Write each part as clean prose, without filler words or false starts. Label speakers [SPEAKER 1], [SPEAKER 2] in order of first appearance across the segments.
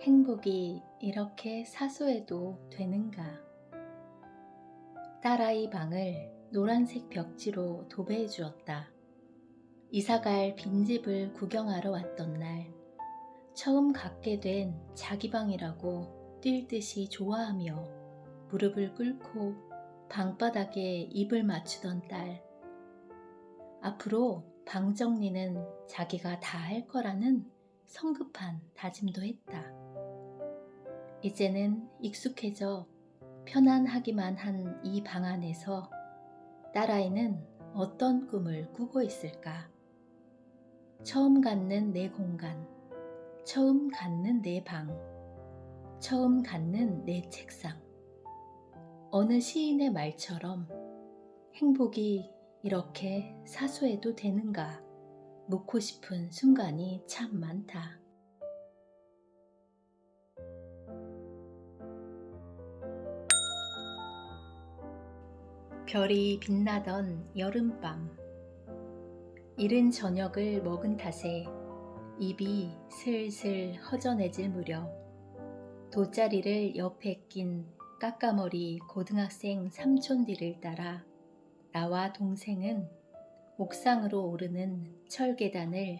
[SPEAKER 1] 행복이 이렇게 사소해도 되는가? 딸아이 방을 노란색 벽지로 도배해 주었다. 이사갈 빈집을 구경하러 왔던 날, 처음 갖게 된 자기 방이라고 뛸 듯이 좋아하며 무릎을 꿇고 방바닥에 입을 맞추던 딸. 앞으로 방 정리는 자기가 다 할 거라는 성급한 다짐도 했다. 이제는 익숙해져 편안하기만 한 이 방 안에서 딸아이는 어떤 꿈을 꾸고 있을까? 처음 갖는 내 공간, 처음 갖는 내 방, 처음 갖는 내 책상. 어느 시인의 말처럼 행복이 이렇게 사소해도 되는가 묻고 싶은 순간이 참 많다. 별이 빛나던 여름밤. 이른 저녁을 먹은 탓에 입이 슬슬 허전해질 무렵 돗자리를 옆에 낀 까까머리 고등학생 삼촌 뒤를 따라 나와 동생은 옥상으로 오르는 철계단을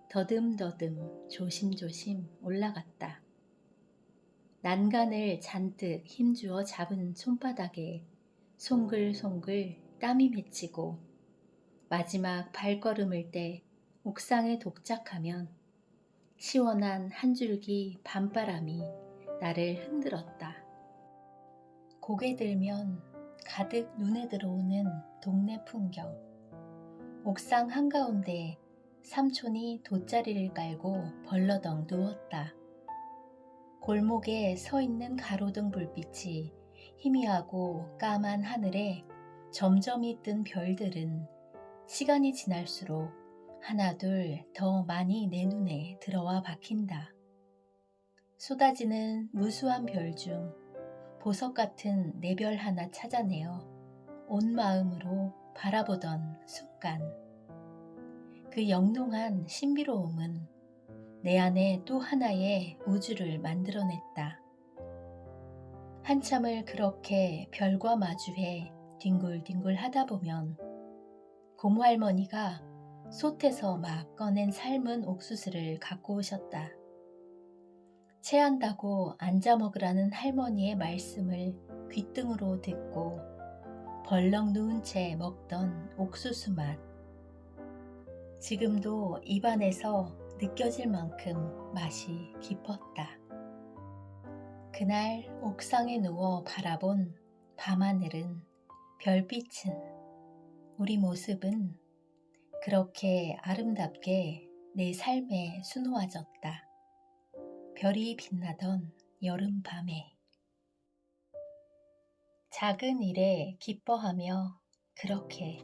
[SPEAKER 1] 더듬더듬 조심조심 올라갔다. 난간을 잔뜩 힘주어 잡은 손바닥에 송글송글 땀이 맺히고 마지막 발걸음을 떼 옥상에 독작하면 시원한 한 줄기 밤바람이 나를 흔들었다. 고개 들면 가득 눈에 들어오는 동네 풍경. 옥상 한가운데 삼촌이 돗자리를 깔고 벌러덩 누웠다. 골목에 서 있는 가로등 불빛이 희미하고 까만 하늘에 점점이 뜬 별들은 시간이 지날수록 하나둘 더 많이 내 눈에 들어와 박힌다. 쏟아지는 무수한 별 중 보석 같은 내 별 하나 찾아내어 온 마음으로 바라보던 순간, 그 영롱한 신비로움은 내 안에 또 하나의 우주를 만들어냈다. 한참을 그렇게 별과 마주해 뒹굴뒹굴 하다 보면 고모 할머니가 솥에서 막 꺼낸 삶은 옥수수를 갖고 오셨다. 체한다고 앉아 먹으라는 할머니의 말씀을 귓등으로 듣고 벌렁 누운 채 먹던 옥수수 맛. 지금도 입안에서 느껴질 만큼 맛이 깊었다. 그날 옥상에 누워 바라본 밤하늘은, 별빛은, 우리 모습은 그렇게 아름답게 내 삶에 수놓아졌다. 별이 빛나던 여름밤에. 작은 일에 기뻐하며 그렇게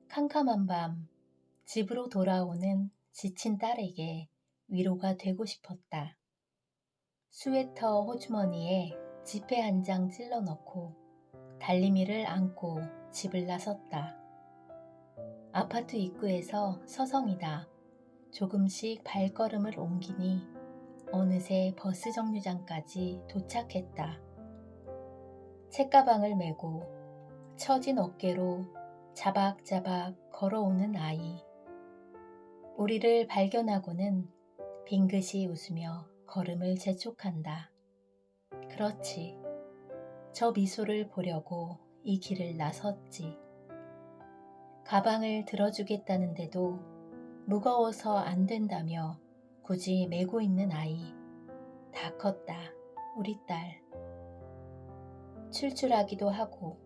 [SPEAKER 1] 캄캄한 밤 집으로 돌아오는 지친 딸에게 위로가 되고 싶었다. 스웨터 호주머니에 지폐 한 장 찔러 넣고 달리미를 안고 집을 나섰다. 아파트 입구에서 서성이다 조금씩 발걸음을 옮기니 어느새 버스 정류장까지 도착했다. 책가방을 메고 처진 어깨로 자박자박 걸어오는 아이. 우리를 발견하고는 빙긋이 웃으며 걸음을 재촉한다. 그렇지. 저 미소를 보려고 이 길을 나섰지. 가방을 들어주겠다는데도 무거워서 안 된다며 굳이 메고 있는 아이. 다 컸다, 우리 딸. 출출하기도 하고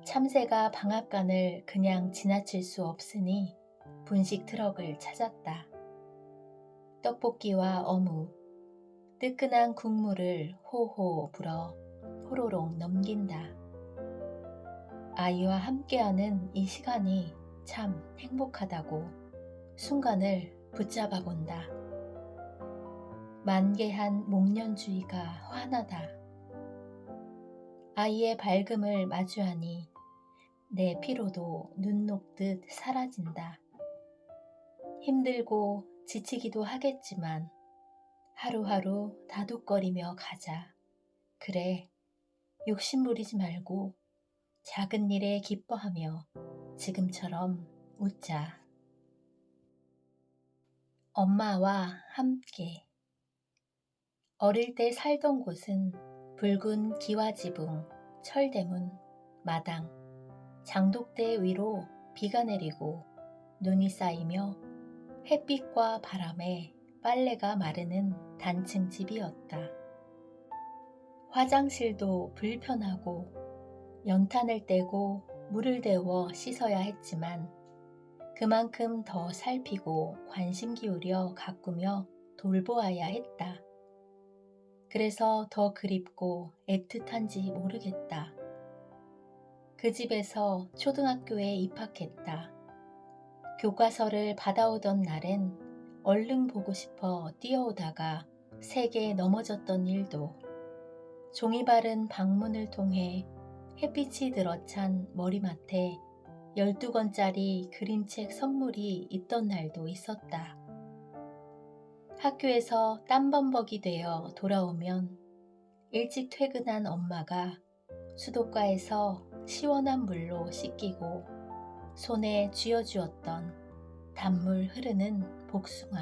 [SPEAKER 1] 참새가 방앗간을 그냥 지나칠 수 없으니 분식 트럭을 찾았다. 떡볶이와 어묵, 뜨끈한 국물을 호호 불어 호로록 넘긴다. 아이와 함께하는 이 시간이 참 행복하다고 순간을 붙잡아 본다. 만개한 목련주의가 환하다. 아이의 밝음을 마주하니 내 피로도 눈 녹듯 사라진다. 힘들고 지치기도 하겠지만 하루하루 다독거리며 가자. 그래, 욕심 부리지 말고 작은 일에 기뻐하며 지금처럼 웃자. 엄마와 함께. 어릴 때 살던 곳은 붉은 기와지붕, 철대문, 마당, 장독대 위로 비가 내리고 눈이 쌓이며 햇빛과 바람에 빨래가 마르는 단층 집이었다. 화장실도 불편하고 연탄을 떼고 물을 데워 씻어야 했지만 그만큼 더 살피고 관심 기울여 가꾸며 돌보아야 했다. 그래서 더 그립고 애틋한지 모르겠다. 그 집에서 초등학교에 입학했다. 교과서를 받아오던 날엔 얼른 보고 싶어 뛰어오다가 세게 넘어졌던 일도, 종이 바른 방문을 통해 햇빛이 들어찬 머리맡에 12권짜리 그림책 선물이 있던 날도 있었다. 학교에서 땀범벅이 되어 돌아오면 일찍 퇴근한 엄마가 수도가에서 시원한 물로 씻기고 손에 쥐어주었던 단물 흐르는 복숭아.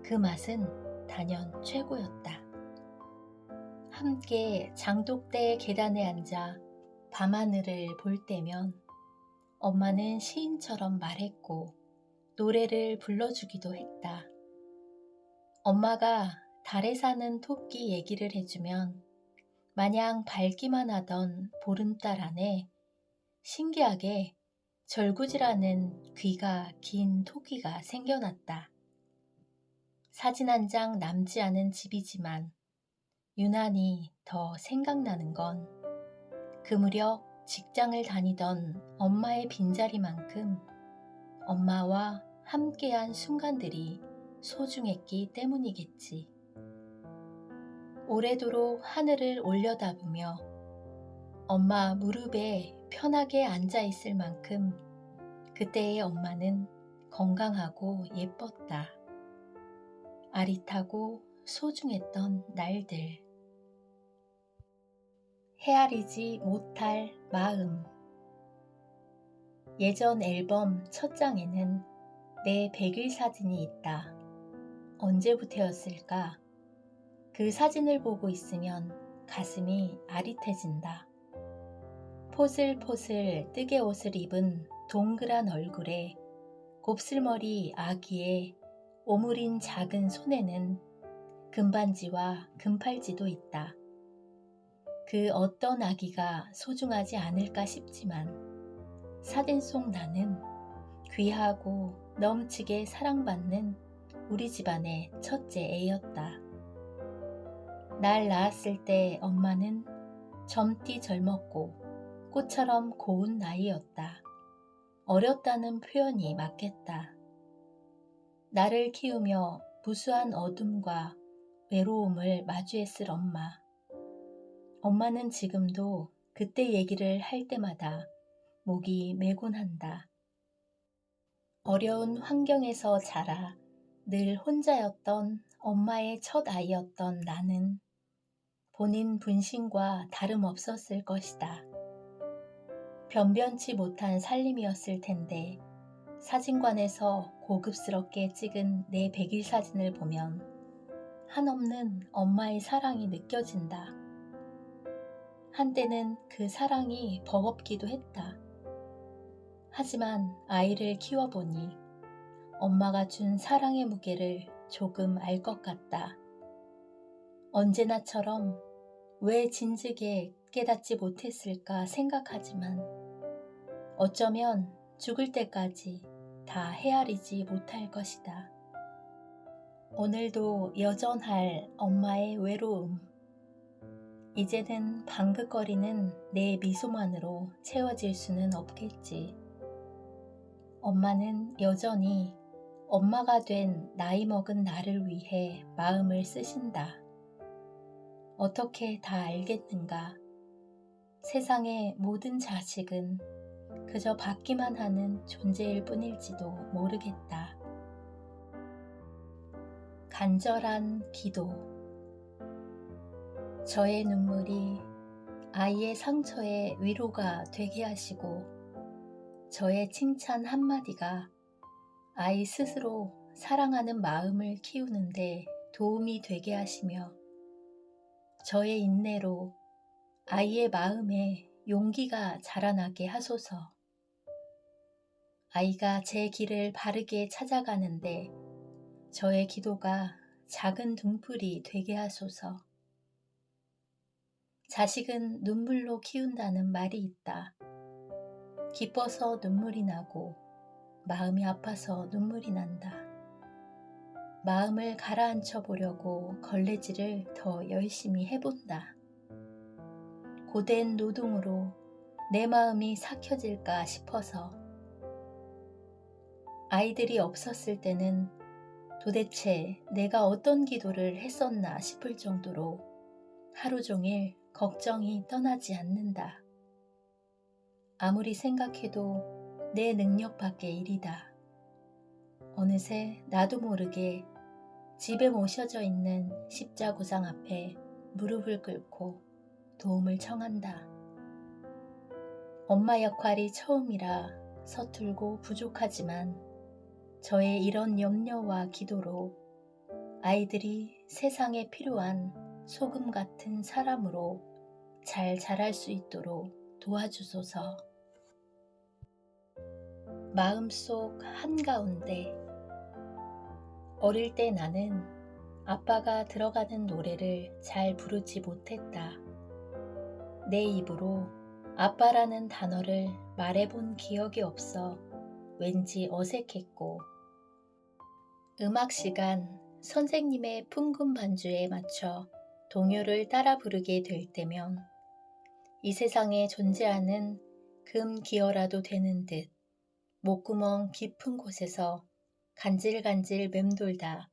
[SPEAKER 1] 그 맛은 단연 최고였다. 함께 장독대 계단에 앉아 밤하늘을 볼 때면 엄마는 시인처럼 말했고 노래를 불러주기도 했다. 엄마가 달에 사는 토끼 얘기를 해주면 마냥 밝기만 하던 보름달 안에 신기하게 절구지라는 귀가 긴 토끼가 생겨났다. 사진 한 장 남지 않은 집이지만 유난히 더 생각나는 건 그 무렵 직장을 다니던 엄마의 빈자리만큼 엄마와 함께한 순간들이 소중했기 때문이겠지. 오래도록 하늘을 올려다보며 엄마 무릎에 편하게 앉아 있을 만큼 그때의 엄마는 건강하고 예뻤다. 아릿하고 소중했던 날들. 헤아리지 못할 마음. 예전 앨범 첫 장에는 내 100일 사진이 있다. 언제부터였을까? 그 사진을 보고 있으면 가슴이 아릿해진다. 포슬포슬 뜨개 옷을 입은 동그란 얼굴에 곱슬머리 아기의 오므린 작은 손에는 금반지와 금팔찌도 있다. 그 어떤 아기가 소중하지 않을까 싶지만 사진 속 나는 귀하고 넘치게 사랑받는 우리 집안의 첫째 애였다. 날 낳았을 때 엄마는 젊디 젊었고 꽃처럼 고운 나이였다. 어렸다는 표현이 맞겠다. 나를 키우며 무수한 어둠과 외로움을 마주했을 엄마. 엄마는 지금도 그때 얘기를 할 때마다 목이 메곤한다. 어려운 환경에서 자라 늘 혼자였던 엄마의 첫 아이였던 나는 본인 분신과 다름없었을 것이다. 변변치 못한 살림이었을 텐데 사진관에서 고급스럽게 찍은 내 100일 사진을 보면 한없는 엄마의 사랑이 느껴진다. 한때는 그 사랑이 버겁기도 했다. 하지만 아이를 키워보니 엄마가 준 사랑의 무게를 조금 알 것 같다. 언제나처럼 왜 진즉에 깨닫지 못했을까 생각하지만 어쩌면 죽을 때까지 다 헤아리지 못할 것이다. 오늘도 여전할 엄마의 외로움. 이제는 방긋거리는 내 미소만으로 채워질 수는 없겠지. 엄마는 여전히 엄마가 된 나이 먹은 나를 위해 마음을 쓰신다. 어떻게 다 알겠는가? 세상의 모든 자식은 그저 받기만 하는 존재일 뿐일지도 모르겠다. 간절한 기도. 저의 눈물이 아이의 상처에 위로가 되게 하시고, 저의 칭찬 한마디가 아이 스스로 사랑하는 마음을 키우는데 도움이 되게 하시며, 저의 인내로 아이의 마음에 용기가 자라나게 하소서. 아이가 제 길을 바르게 찾아가는데 저의 기도가 작은 등불이 되게 하소서. 자식은 눈물로 키운다는 말이 있다. 기뻐서 눈물이 나고 마음이 아파서 눈물이 난다. 마음을 가라앉혀 보려고 걸레질을 더 열심히 해본다. 고된 노동으로 내 마음이 삭혀질까 싶어서. 아이들이 없었을 때는 도대체 내가 어떤 기도를 했었나 싶을 정도로 하루 종일 걱정이 떠나지 않는다. 아무리 생각해도 내 능력 밖의 일이다. 어느새 나도 모르게 집에 모셔져 있는 십자구상 앞에 무릎을 꿇고 도움을 청한다. 엄마 역할이 처음이라 서툴고 부족하지만 저의 이런 염려와 기도로 아이들이 세상에 필요한 소금 같은 사람으로 잘 자랄 수 있도록 도와주소서. 마음속 한가운데. 어릴 때 나는 아빠가 들어가는 노래를 잘 부르지 못했다. 내 입으로 아빠라는 단어를 말해본 기억이 없어 왠지 어색했고, 음악 시간 선생님의 풍금 반주에 맞춰 동요를 따라 부르게 될 때면 이 세상에 존재하는 금 기어라도 되는 듯 목구멍 깊은 곳에서 간질간질 맴돌다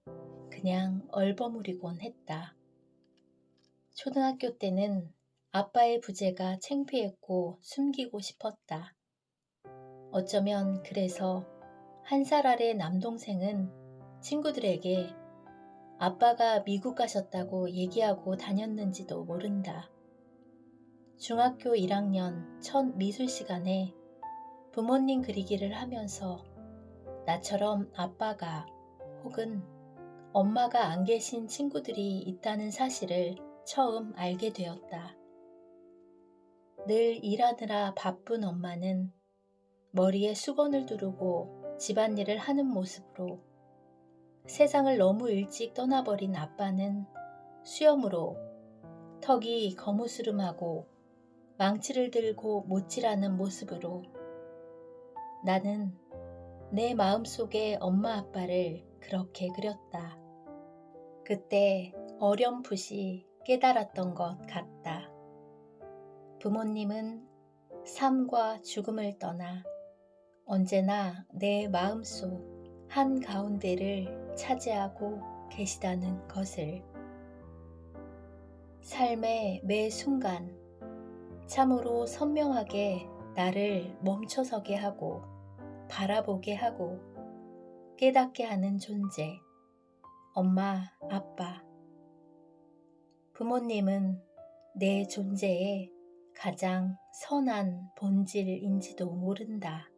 [SPEAKER 1] 그냥 얼버무리곤 했다. 초등학교 때는 아빠의 부재가 창피했고 숨기고 싶었다. 어쩌면 그래서 한 살 아래 남동생은 친구들에게 아빠가 미국 가셨다고 얘기하고 다녔는지도 모른다. 중학교 1학년 첫 미술 시간에 부모님 그리기를 하면서 나처럼 아빠가 혹은 엄마가 안 계신 친구들이 있다는 사실을 처음 알게 되었다. 늘 일하느라 바쁜 엄마는 머리에 수건을 두르고 집안일을 하는 모습으로, 세상을 너무 일찍 떠나버린 아빠는 수염으로 턱이 거무스름하고 망치를 들고 못질하는 모습으로, 나는 내 마음속에 엄마 아빠를 그렇게 그렸다. 그때 어렴풋이 깨달았던 것 같다. 부모님은 삶과 죽음을 떠나 언제나 내 마음속 한가운데를 차지하고 계시다는 것을. 삶의 매 순간 참으로 선명하게 나를 멈춰서게 하고 바라보게 하고 깨닫게 하는 존재, 엄마, 아빠. 부모님은 내 존재의 가장 선한 본질인지도 모른다.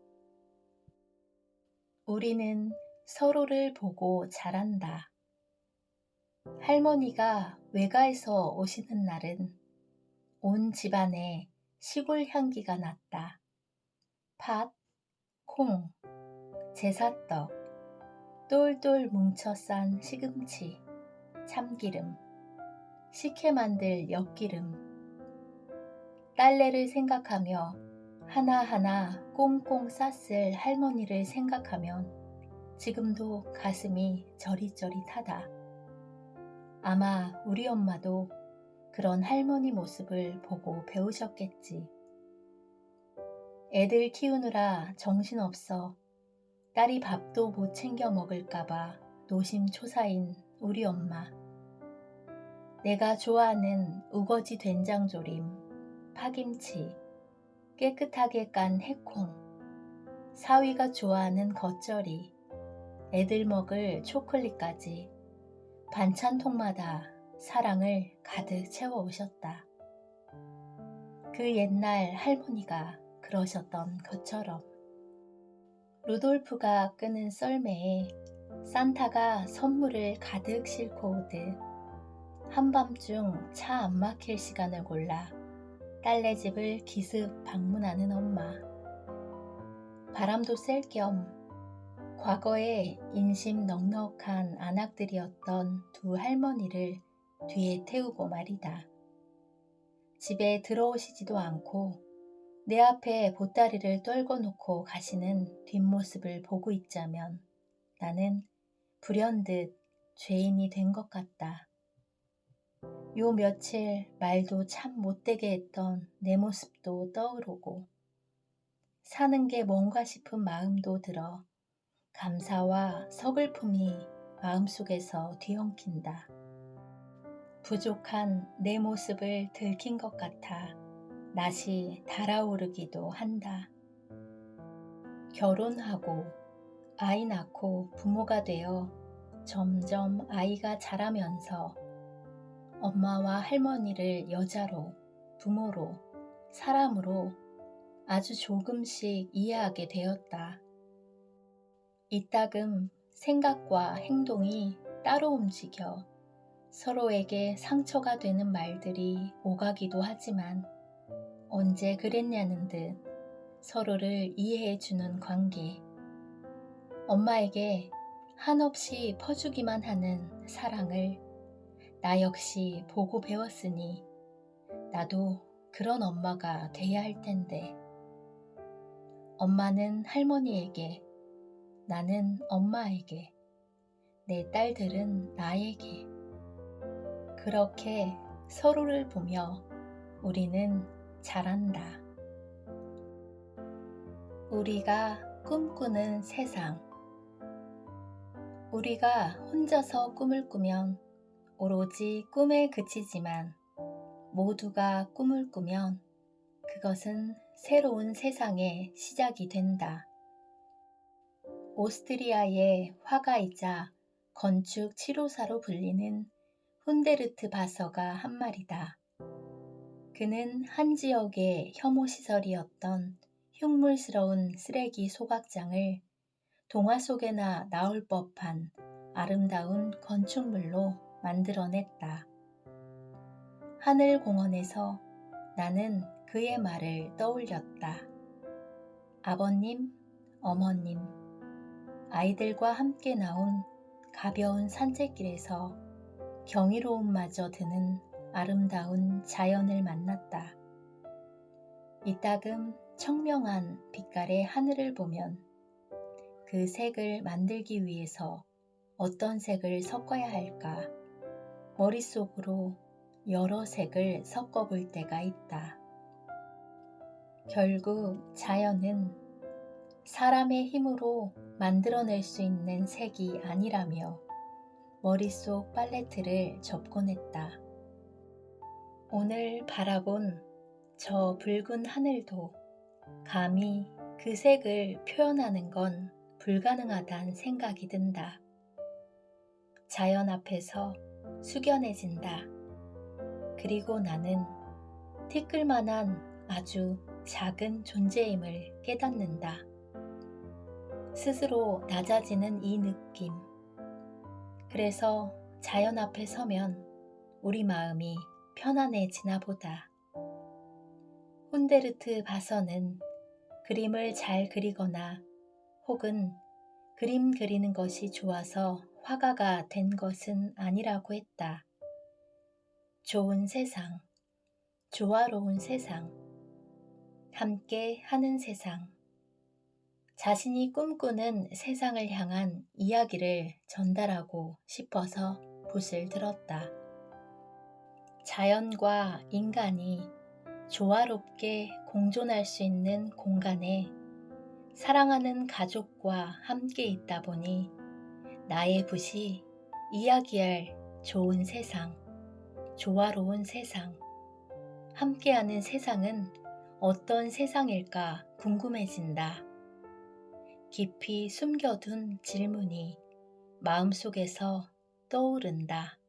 [SPEAKER 1] 우리는 서로를 보고 자란다. 할머니가 외가에서 오시는 날은 온 집안에 시골 향기가 났다. 팥, 콩, 제사떡, 똘똘 뭉쳐 싼 시금치, 참기름, 식혜 만들 엿기름. 딸내를 생각하며 하나하나 꽁꽁 쌌을 할머니를 생각하면 지금도 가슴이 저릿저릿하다. 아마 우리 엄마도 그런 할머니 모습을 보고 배우셨겠지. 애들 키우느라 정신없어 딸이 밥도 못 챙겨 먹을까봐 노심초사인 우리 엄마. 내가 좋아하는 우거지 된장조림, 파김치, 깨끗하게 깐 해콩, 사위가 좋아하는 겉절이, 애들 먹을 초콜릿까지 반찬통마다 사랑을 가득 채워 오셨다. 그 옛날 할머니가 그러셨던 것처럼 루돌프가 끄는 썰매에 산타가 선물을 가득 싣고 오듯 한밤중 차 안 막힐 시간을 골라 딸네 집을 기습 방문하는 엄마. 바람도 쐴 겸 과거에 인심 넉넉한 안악들이었던 두 할머니를 뒤에 태우고 말이다. 집에 들어오시지도 않고 내 앞에 보따리를 떨궈 놓고 가시는 뒷모습을 보고 있자면 나는 불현듯 죄인이 된 것 같다. 요 며칠 말도 참 못되게 했던 내 모습도 떠오르고 사는 게 뭔가 싶은 마음도 들어 감사와 서글픔이 마음속에서 뒤엉킨다. 부족한 내 모습을 들킨 것 같아 낯이 달아오르기도 한다. 결혼하고 아이 낳고 부모가 되어 점점 아이가 자라면서 엄마와 할머니를 여자로, 부모로, 사람으로 아주 조금씩 이해하게 되었다. 이따금 생각과 행동이 따로 움직여 서로에게 상처가 되는 말들이 오가기도 하지만 언제 그랬냐는 듯 서로를 이해해주는 관계. 엄마에게 한없이 퍼주기만 하는 사랑을 나 역시 보고 배웠으니 나도 그런 엄마가 돼야 할 텐데. 엄마는 할머니에게, 나는 엄마에게, 내 딸들은 나에게. 그렇게 서로를 보며 우리는 자란다. 우리가 꿈꾸는 세상. 우리가 혼자서 꿈을 꾸면 오로지 꿈에 그치지만 모두가 꿈을 꾸면 그것은 새로운 세상의 시작이 된다. 오스트리아의 화가이자 건축 치료사로 불리는 훈데르트 바서가 한 말이다. 그는 한 지역의 혐오시설이었던 흉물스러운 쓰레기 소각장을 동화 속에나 나올 법한 아름다운 건축물로 만들어냈다. 하늘공원에서 나는 그의 말을 떠올렸다. 아버님, 어머님, 아이들과 함께 나온 가벼운 산책길에서 경이로움마저 드는 아름다운 자연을 만났다. 이따금 청명한 빛깔의 하늘을 보면 그 색을 만들기 위해서 어떤 색을 섞어야 할까 머릿속으로 여러 색을 섞어볼 때가 있다. 결국 자연은 사람의 힘으로 만들어낼 수 있는 색이 아니라며 머릿속 팔레트를 접곤 했다. 오늘 바라본 저 붉은 하늘도 감히 그 색을 표현하는 건 불가능하단 생각이 든다. 자연 앞에서 숙연해진다. 그리고 나는 티끌만한 아주 작은 존재임을 깨닫는다. 스스로 낮아지는 이 느낌. 그래서 자연 앞에 서면 우리 마음이 편안해지나 보다. 훈데르트 바서는 그림을 잘 그리거나 혹은 그림 그리는 것이 좋아서 화가가 된 것은 아니라고 했다. 좋은 세상, 조화로운 세상, 함께 하는 세상, 자신이 꿈꾸는 세상을 향한 이야기를 전달하고 싶어서 붓을 들었다. 자연과 인간이 조화롭게 공존할 수 있는 공간에 사랑하는 가족과 함께 있다 보니 나의 붓이 이야기할 좋은 세상, 조화로운 세상, 함께하는 세상은 어떤 세상일까 궁금해진다. 깊이 숨겨둔 질문이 마음속에서 떠오른다.